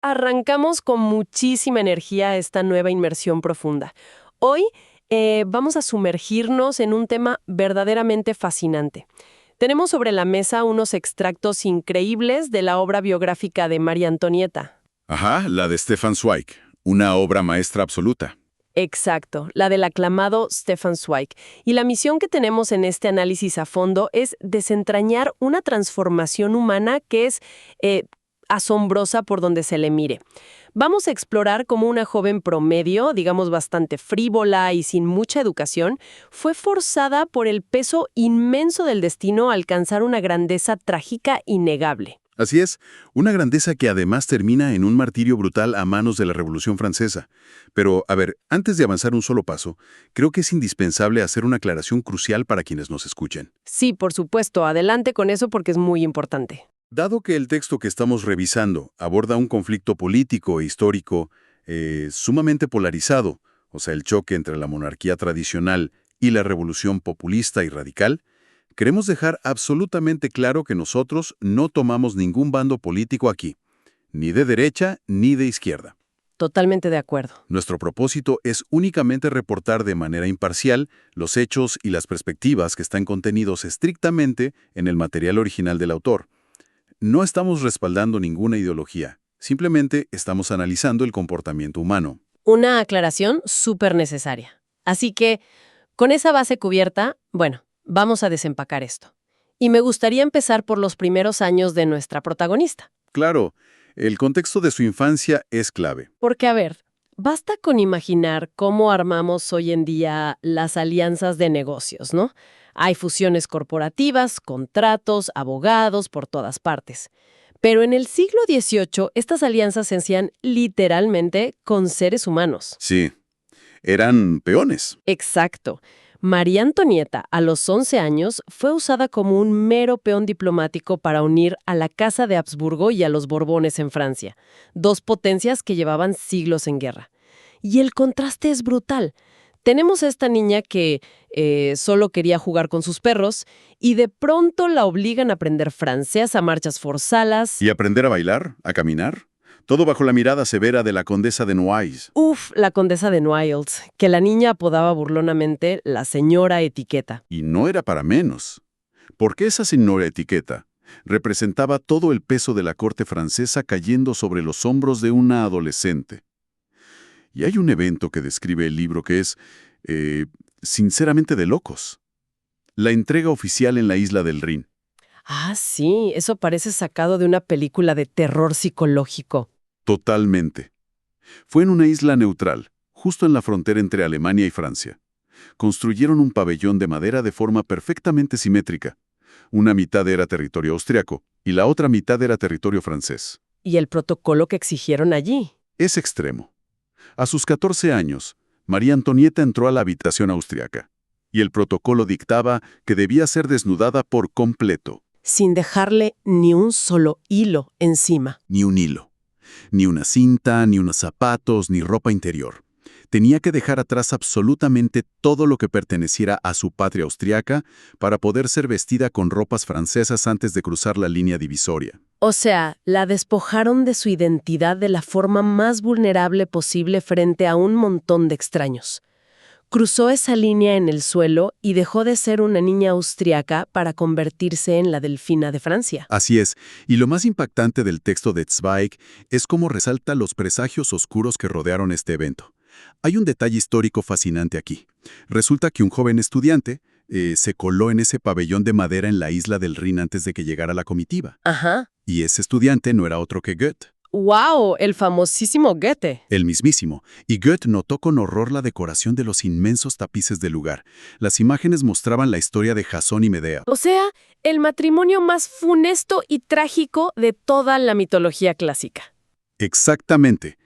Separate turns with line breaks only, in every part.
Arrancamos con muchísima energía esta nueva inmersión profunda. Hoy vamos a sumergirnos en un tema verdaderamente fascinante. Tenemos sobre la mesa unos extractos increíbles de la obra biográfica de María Antonieta.
Ajá, la de Stefan Zweig, una obra maestra absoluta.
Exacto, la del aclamado Stefan Zweig. Y la misión que tenemos en este análisis a fondo es desentrañar una transformación humana que es asombrosa por donde se le mire. Vamos a explorar cómo una joven promedio, digamos bastante frívola y sin mucha educación, fue forzada por el peso inmenso del destino a alcanzar una grandeza trágica innegable.
Así es, una grandeza que además termina en un martirio brutal a manos de la Revolución Francesa. Pero, a ver, antes de avanzar un solo paso, creo que es indispensable hacer una aclaración crucial para quienes nos escuchen.
Sí, por supuesto, adelante con eso porque es muy importante.
Dado que el texto que estamos revisando aborda un conflicto político e histórico sumamente polarizado, o sea, el choque entre la monarquía tradicional y la revolución populista y radical, queremos dejar absolutamente claro que nosotros no tomamos ningún bando político aquí, ni de derecha ni de izquierda.
Totalmente de acuerdo.
Nuestro propósito es únicamente reportar de manera imparcial los hechos y las perspectivas que están contenidos estrictamente en el material original del autor. No estamos respaldando ninguna ideología, simplemente estamos analizando el comportamiento humano.
Una aclaración súper necesaria. Así que, con esa base cubierta, bueno, vamos a desempacar esto. Y me gustaría empezar por los primeros años de nuestra protagonista.
Claro, el contexto de su infancia es clave.
Porque, a ver, basta con imaginar cómo armamos hoy en día las alianzas de negocios, ¿no? Hay fusiones corporativas, contratos, abogados por todas partes. Pero en el siglo XVIII, estas alianzas se hacían literalmente con seres humanos.
Sí, eran peones.
Exacto. María Antonieta, a los 11 años, fue usada como un mero peón diplomático para unir a la Casa de Habsburgo y a los Borbones en Francia, dos potencias que llevaban siglos en guerra. Y el contraste es brutal. Tenemos a esta niña que solo quería jugar con sus perros y de pronto la obligan a aprender francés a marchas forzadas.
¿Y aprender a bailar? ¿A caminar? Todo bajo la mirada severa de la condesa de Noailles.
Uf, la condesa de Noailles, que la niña apodaba burlonamente la señora Etiqueta.
Y no era para menos. Porque esa señora Etiqueta representaba todo el peso de la corte francesa cayendo sobre los hombros de una adolescente. Y hay un evento que describe el libro que es, sinceramente, de locos. La entrega oficial en la isla del Rin.
Ah, sí, eso parece sacado de una película de terror psicológico.
Totalmente. Fue en una isla neutral, justo en la frontera entre Alemania y Francia. Construyeron un pabellón de madera de forma perfectamente simétrica. Una mitad era territorio austriaco y la otra mitad era territorio francés.
¿Y el protocolo que exigieron allí?
Es extremo. A sus 14 años, María Antonieta entró a la habitación austriaca, y el protocolo dictaba que debía ser desnudada por completo.
Sin dejarle ni un solo hilo encima.
Ni un hilo. Ni una cinta, ni unos zapatos, ni ropa interior. Tenía que dejar atrás absolutamente todo lo que perteneciera a su patria austriaca para poder ser vestida con ropas francesas antes de cruzar la línea divisoria.
O sea, la despojaron de su identidad de la forma más vulnerable posible frente a un montón de extraños. Cruzó esa línea en el suelo y dejó de ser una niña austriaca para convertirse en la delfina de Francia.
Así es, y lo más impactante del texto de Zweig es cómo resalta los presagios oscuros que rodearon este evento. Hay un detalle histórico fascinante aquí. Resulta que un joven estudiante se coló en ese pabellón de madera en la isla del Rin antes de que llegara la comitiva.
Ajá.
Y ese estudiante no era otro que Goethe.
¡Wow! El famosísimo Goethe.
El mismísimo. Y Goethe notó con horror la decoración de los inmensos tapices del lugar. Las imágenes mostraban la historia de Jasón y Medea.
O sea, el matrimonio más funesto y trágico de toda la mitología clásica.
Exactamente.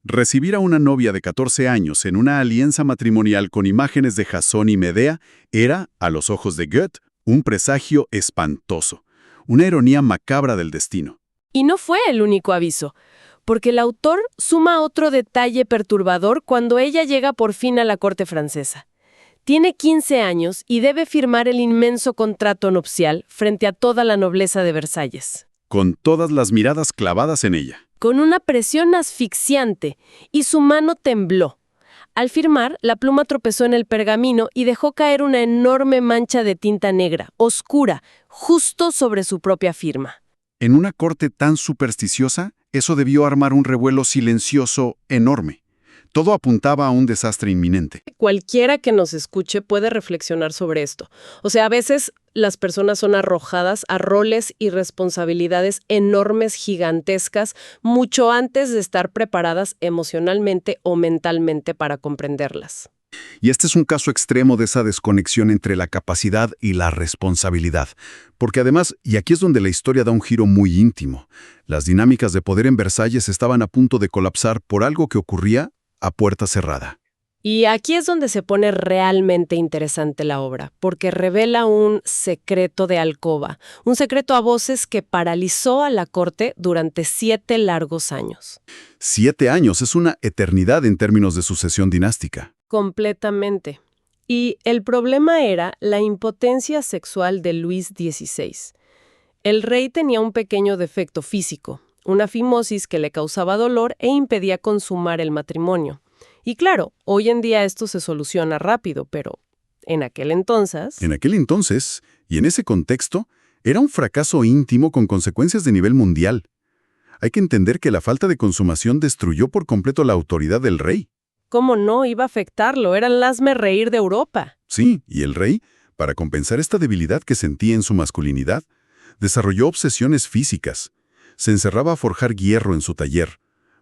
Recibir a una novia de 14 años en una alianza matrimonial con imágenes de Jasón y Medea era, a los ojos de Goethe, un presagio espantoso, una ironía macabra del destino.
Y no fue el único aviso, porque el autor suma otro detalle perturbador cuando ella llega por fin a la corte francesa. Tiene 15 años y debe firmar el inmenso contrato nupcial frente a toda la nobleza de Versalles.
Con todas las miradas clavadas en ella.
con una presión asfixiante, y su mano tembló. Al firmar, la pluma tropezó en el pergamino y dejó caer una enorme mancha de tinta negra, oscura, justo sobre su propia firma.
En una corte tan supersticiosa, eso debió armar un revuelo silencioso enorme. Todo apuntaba a un desastre inminente.
Cualquiera que nos escuche puede reflexionar sobre esto. O sea, a veces las personas son arrojadas a roles y responsabilidades enormes, gigantescas, mucho antes de estar preparadas emocionalmente o mentalmente para comprenderlas.
Y este es un caso extremo de esa desconexión entre la capacidad y la responsabilidad. Porque además, y aquí es donde la historia da un giro muy íntimo, las dinámicas de poder en Versalles estaban a punto de colapsar por algo que ocurría a puerta cerrada.
Y aquí es donde se pone realmente interesante la obra, porque revela un secreto de alcoba, un secreto a voces que paralizó a la corte durante 7 largos años.
7 años es una eternidad en términos de sucesión dinástica.
Completamente. Y el problema era la impotencia sexual de Luis XVI. El rey tenía un pequeño defecto físico, una fimosis que le causaba dolor e impedía consumar el matrimonio. Y claro, hoy en día esto se soluciona rápido, pero en aquel entonces...
En aquel entonces, y en ese contexto, era un fracaso íntimo con consecuencias de nivel mundial. Hay que entender que la falta de consumación destruyó por completo la autoridad del rey.
¿Cómo no iba a afectarlo? Era el hazmerreír de Europa.
Sí, y el rey, para compensar esta debilidad que sentía en su masculinidad, desarrolló obsesiones físicas. Se encerraba a forjar hierro en su taller,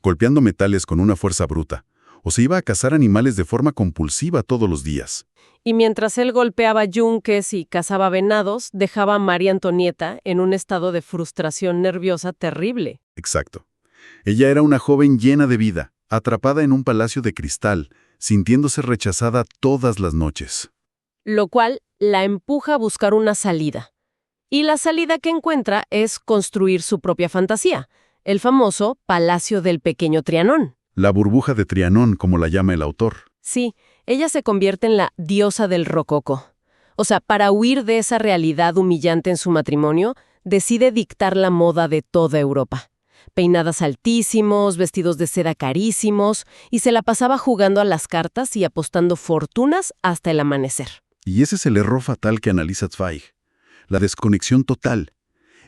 golpeando metales con una fuerza bruta, o se iba a cazar animales de forma compulsiva todos los días.
Y mientras él golpeaba yunques y cazaba venados, dejaba a María Antonieta en un estado de frustración nerviosa terrible.
Exacto. Ella era una joven llena de vida, atrapada en un palacio de cristal, sintiéndose rechazada todas las noches.
Lo cual la empuja a buscar una salida. Y la salida que encuentra es construir su propia fantasía, el famoso Palacio del Pequeño Trianón.
La burbuja de Trianón, como la llama el autor.
Sí, ella se convierte en la diosa del rococó. O sea, para huir de esa realidad humillante en su matrimonio, decide dictar la moda de toda Europa. Peinadas altísimos, vestidos de seda carísimos, y se la pasaba jugando a las cartas y apostando fortunas hasta el amanecer.
Y ese es el error fatal que analiza Zweig. La desconexión total.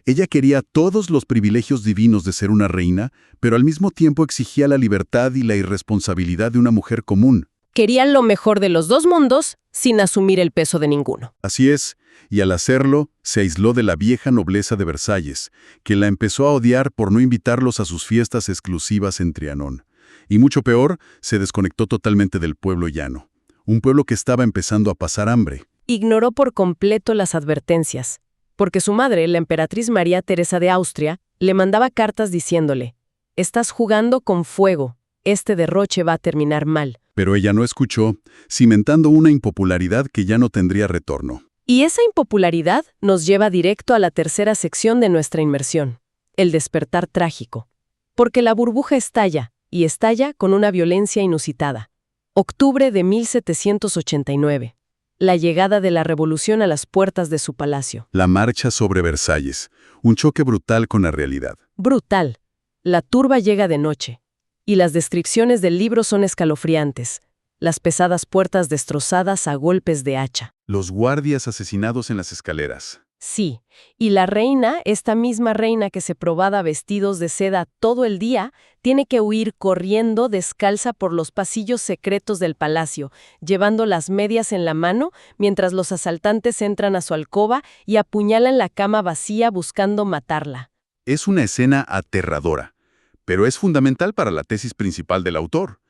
Ella quería todos los privilegios divinos de ser una reina, pero al mismo tiempo exigía la libertad y la irresponsabilidad de una mujer común.
Quería lo mejor de los dos mundos sin asumir el peso de ninguno.
Así es, y al hacerlo, se aisló de la vieja nobleza de Versalles, que la empezó a odiar por no invitarlos a sus fiestas exclusivas en Trianón. Y mucho peor, se desconectó totalmente del pueblo llano, un pueblo que estaba empezando a pasar hambre.
Ignoró por completo las advertencias, porque su madre, la emperatriz María Teresa de Austria, le mandaba cartas diciéndole: «Estás jugando con fuego, este derroche va a terminar mal».
Pero ella no escuchó, cimentando una impopularidad que ya no tendría retorno.
Y esa impopularidad nos lleva directo a la tercera sección de nuestra inmersión, el despertar trágico. Porque la burbuja estalla, y estalla con una violencia inusitada. Octubre de 1789. La llegada de la revolución a las puertas de su palacio.
La marcha sobre Versalles, un choque brutal con la realidad.
Brutal. La turba llega de noche. Y las descripciones del libro son escalofriantes. Las pesadas puertas destrozadas a golpes de hacha.
Los guardias asesinados en las escaleras.
Sí, y la reina, esta misma reina que se probaba vestidos de seda todo el día, tiene que huir corriendo descalza por los pasillos secretos del palacio, llevando las medias en la mano, mientras los asaltantes entran a su alcoba y apuñalan la cama vacía buscando matarla.
Es una escena aterradora, pero es fundamental para la tesis principal del autor.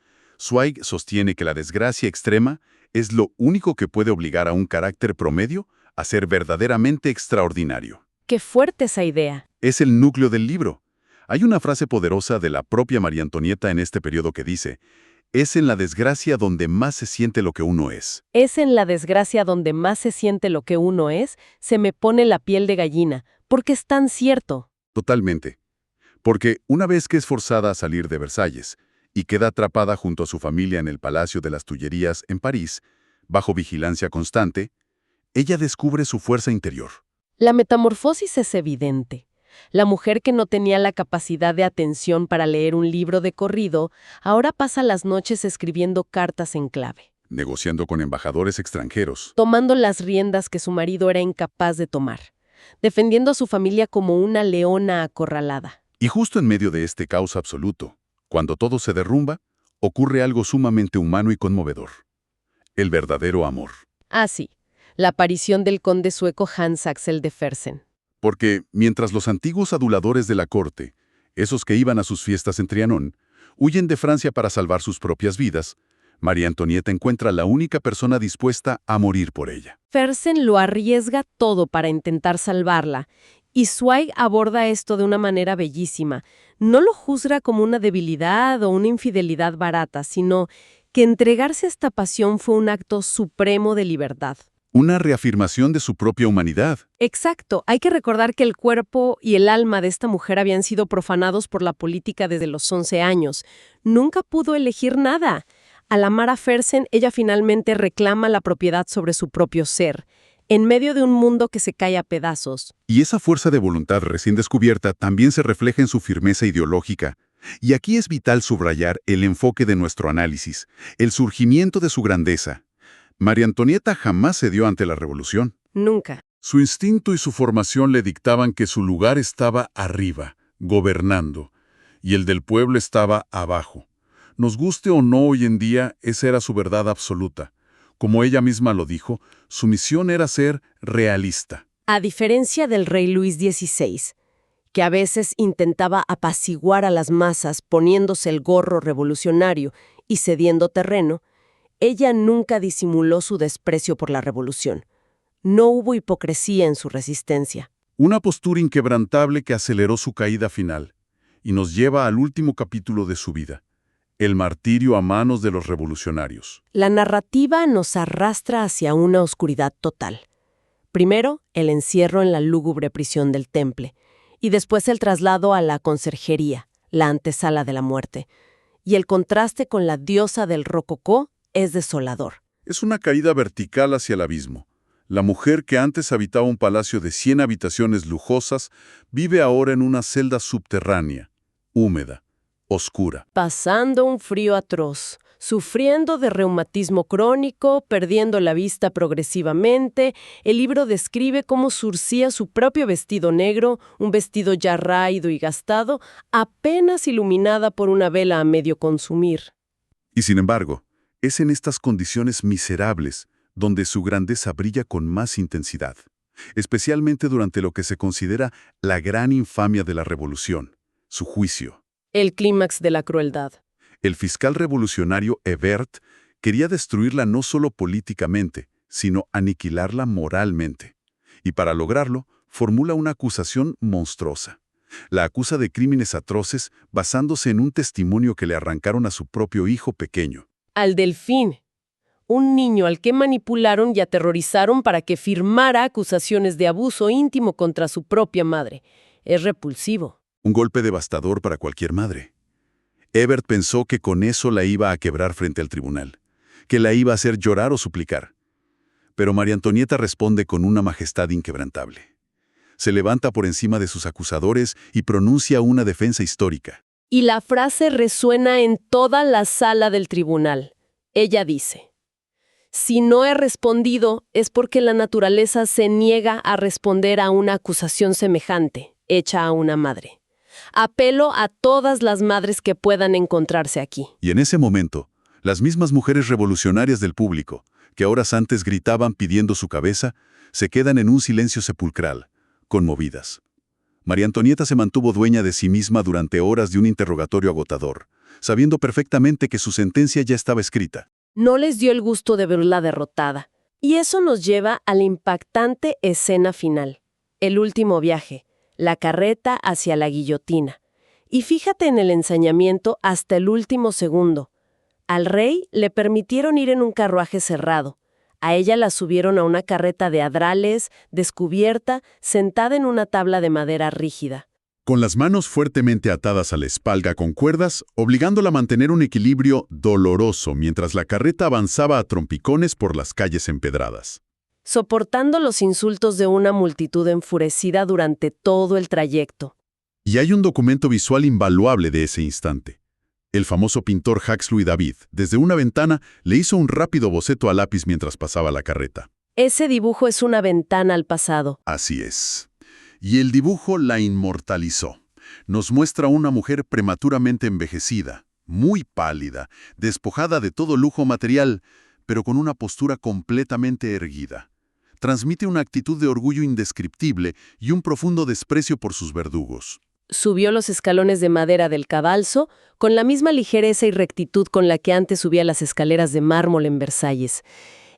Zweig sostiene que la desgracia extrema es lo único que puede obligar a un carácter promedio a ser verdaderamente extraordinario.
¡Qué fuerte esa idea!
Es el núcleo del libro. Hay una frase poderosa de la propia María Antonieta en este periodo que dice: «Es en la desgracia donde más se siente lo que uno es».
Es en la desgracia donde más se siente lo que uno es, se me pone la piel de gallina, porque es tan cierto.
Totalmente. Porque una vez que es forzada a salir de Versalles y queda atrapada junto a su familia en el Palacio de las Tullerías en París, bajo vigilancia constante, ella descubre su fuerza interior.
La metamorfosis es evidente. La mujer que no tenía la capacidad de atención para leer un libro de corrido, ahora pasa las noches escribiendo cartas en clave,
Negociando con embajadores extranjeros.
tomando las riendas que su marido era incapaz de tomar, defendiendo a su familia como una leona acorralada.
Y justo en medio de este caos absoluto, cuando todo se derrumba, ocurre algo sumamente humano y conmovedor. El verdadero amor.
Ah, sí, la aparición del conde sueco Hans Axel de Fersen.
Porque, mientras los antiguos aduladores de la corte, esos que iban a sus fiestas en Trianón, huyen de Francia para salvar sus propias vidas, María Antonieta encuentra la única persona dispuesta a morir por ella.
Fersen lo arriesga todo para intentar salvarla, y Zweig aborda esto de una manera bellísima. No lo juzga como una debilidad o una infidelidad barata, sino que entregarse a esta pasión fue un acto supremo de libertad.
Una reafirmación de su propia humanidad.
Exacto. Hay que recordar que el cuerpo y el alma de esta mujer habían sido profanados por la política desde los 11 años. Nunca pudo elegir nada. Al amar a Fersen, ella finalmente reclama la propiedad sobre su propio ser, en medio de un mundo que se cae a pedazos.
Y esa fuerza de voluntad recién descubierta también se refleja en su firmeza ideológica. Y aquí es vital subrayar el enfoque de nuestro análisis, el surgimiento de su grandeza. María Antonieta jamás cedió ante la revolución.
Nunca.
Su instinto y su formación le dictaban que su lugar estaba arriba, gobernando, y el del pueblo estaba abajo. Nos guste o no hoy en día, esa era su verdad absoluta. Como ella misma lo dijo, su misión era ser realista.
A diferencia del rey Luis XVI, que a veces intentaba apaciguar a las masas poniéndose el gorro revolucionario y cediendo terreno, ella nunca disimuló su desprecio por la revolución. No hubo hipocresía en su resistencia.
Una postura inquebrantable que aceleró su caída final y nos lleva al último capítulo de su vida, el martirio a manos de los revolucionarios.
La narrativa nos arrastra hacia una oscuridad total. Primero, el encierro en la lúgubre prisión del Temple, y después el traslado a la conserjería, la antesala de la muerte. Y el contraste con la diosa del rococó es desolador.
Es una caída vertical hacia el abismo. La mujer que antes habitaba un palacio de 100 habitaciones lujosas vive ahora en una celda subterránea, húmeda, oscura.
Pasando un frío atroz, sufriendo de reumatismo crónico, perdiendo la vista progresivamente, el libro describe cómo surcía su propio vestido negro, un vestido ya raído y gastado, apenas iluminada por una vela a medio consumir.
Y sin embargo, es en estas condiciones miserables donde su grandeza brilla con más intensidad, especialmente durante lo que se considera la gran infamia de la revolución, su juicio.
El clímax de la crueldad.
El fiscal revolucionario Hebert quería destruirla no solo políticamente, sino aniquilarla moralmente. Y para lograrlo, formula una acusación monstruosa. La acusa de crímenes atroces basándose en un testimonio que le arrancaron a su propio hijo pequeño.
Al Delfín, un niño al que manipularon y aterrorizaron para que firmara acusaciones de abuso íntimo contra su propia madre. Es repulsivo.
Un golpe devastador para cualquier madre. Hebert pensó que con eso la iba a quebrar frente al tribunal, que la iba a hacer llorar o suplicar. Pero María Antonieta responde con una majestad inquebrantable. Se levanta por encima de sus acusadores y pronuncia una defensa histórica.
Y la frase resuena en toda la sala del tribunal. Ella dice: si no he respondido es porque la naturaleza se niega a responder a una acusación semejante, hecha a una madre. Apelo a todas las madres que puedan encontrarse aquí.
Y en ese momento, las mismas mujeres revolucionarias del público, que horas antes gritaban pidiendo su cabeza, se quedan en un silencio sepulcral, conmovidas. María Antonieta se mantuvo dueña de sí misma durante horas de un interrogatorio agotador, sabiendo perfectamente que su sentencia ya estaba escrita.
No les dio el gusto de verla derrotada. Y eso nos lleva a la impactante escena final. El último viaje, la carreta hacia la guillotina. Y fíjate en el ensañamiento hasta el último segundo. Al rey le permitieron ir en un carruaje cerrado. A ella la subieron a una carreta de adrales, descubierta, sentada en una tabla de madera rígida.
Con las manos fuertemente atadas a la espalda con cuerdas, obligándola a mantener un equilibrio doloroso mientras la carreta avanzaba a trompicones por las calles empedradas.
soportando los insultos de una multitud enfurecida durante todo el trayecto.
Y hay un documento visual invaluable de ese instante. El famoso pintor Jacques Louis David, desde una ventana, le hizo un rápido boceto a lápiz mientras pasaba la carreta.
Ese dibujo es una ventana al pasado.
Así es. Y el dibujo la inmortalizó. Nos muestra a una mujer prematuramente envejecida, muy pálida, despojada de todo lujo material, pero con una postura completamente erguida. Transmite una actitud de orgullo indescriptible y un profundo desprecio por sus verdugos.
Subió los escalones de madera del cadalso con la misma ligereza y rectitud con la que antes subía las escaleras de mármol en Versalles.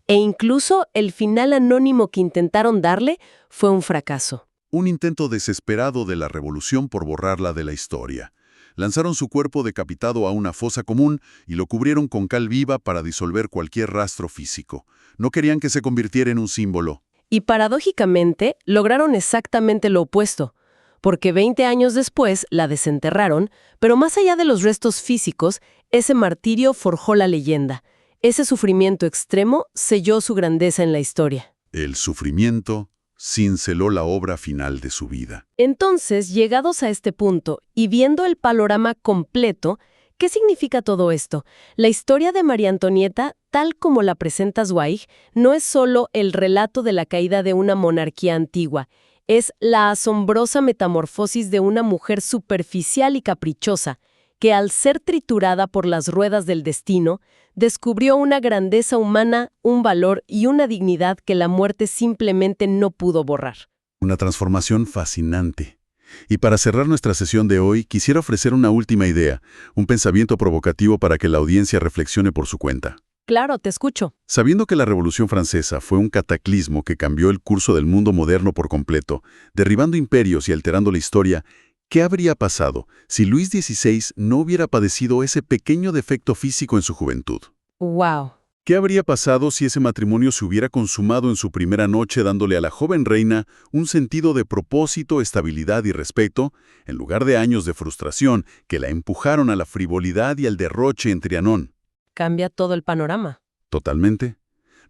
E incluso el final anónimo que intentaron darle fue un fracaso.
Un intento desesperado de la revolución por borrarla de la historia. Lanzaron su cuerpo decapitado a una fosa común y lo cubrieron con cal viva para disolver cualquier rastro físico. No querían que se convirtiera en un símbolo.
Y paradójicamente lograron exactamente lo opuesto, porque 20 años después la desenterraron, pero más allá de los restos físicos, ese martirio forjó la leyenda. Ese sufrimiento extremo selló su grandeza en la historia.
El sufrimiento cinceló la obra final de su vida.
Entonces, llegados a este punto y viendo el panorama completo, ¿qué significa todo esto? La historia de María Antonieta, tal como la presenta Zweig, no es solo el relato de la caída de una monarquía antigua, es la asombrosa metamorfosis de una mujer superficial y caprichosa, que al ser triturada por las ruedas del destino, descubrió una grandeza humana, un valor y una dignidad que la muerte simplemente no pudo borrar.
Una transformación fascinante. Y para cerrar nuestra sesión de hoy, quisiera ofrecer una última idea, un pensamiento provocativo para que la audiencia reflexione por su cuenta.
Claro, te escucho.
Sabiendo que la Revolución Francesa fue un cataclismo que cambió el curso del mundo moderno por completo, derribando imperios y alterando la historia, ¿qué habría pasado si Luis XVI no hubiera padecido ese pequeño defecto físico en su juventud?
¡Wow!
¿Qué habría pasado si ese matrimonio se hubiera consumado en su primera noche dándole a la joven reina un sentido de propósito, estabilidad y respeto, en lugar de años de frustración que la empujaron a la frivolidad y al derroche en Trianón?
Cambia todo el panorama.
Totalmente.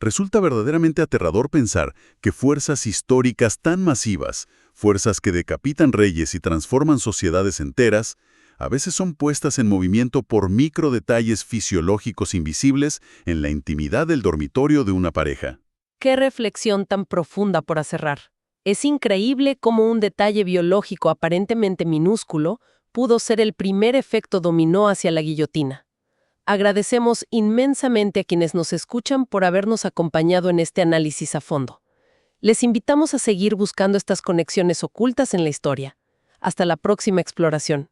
Resulta verdaderamente aterrador pensar que fuerzas históricas tan masivas, fuerzas que decapitan reyes y transforman sociedades enteras, a veces son puestas en movimiento por microdetalles fisiológicos invisibles en la intimidad del dormitorio de una pareja.
¡Qué reflexión tan profunda para cerrar! Es increíble cómo un detalle biológico aparentemente minúsculo pudo ser el primer efecto dominó hacia la guillotina. Agradecemos inmensamente a quienes nos escuchan por habernos acompañado en este análisis a fondo. Les invitamos a seguir buscando estas conexiones ocultas en la historia. Hasta la próxima exploración.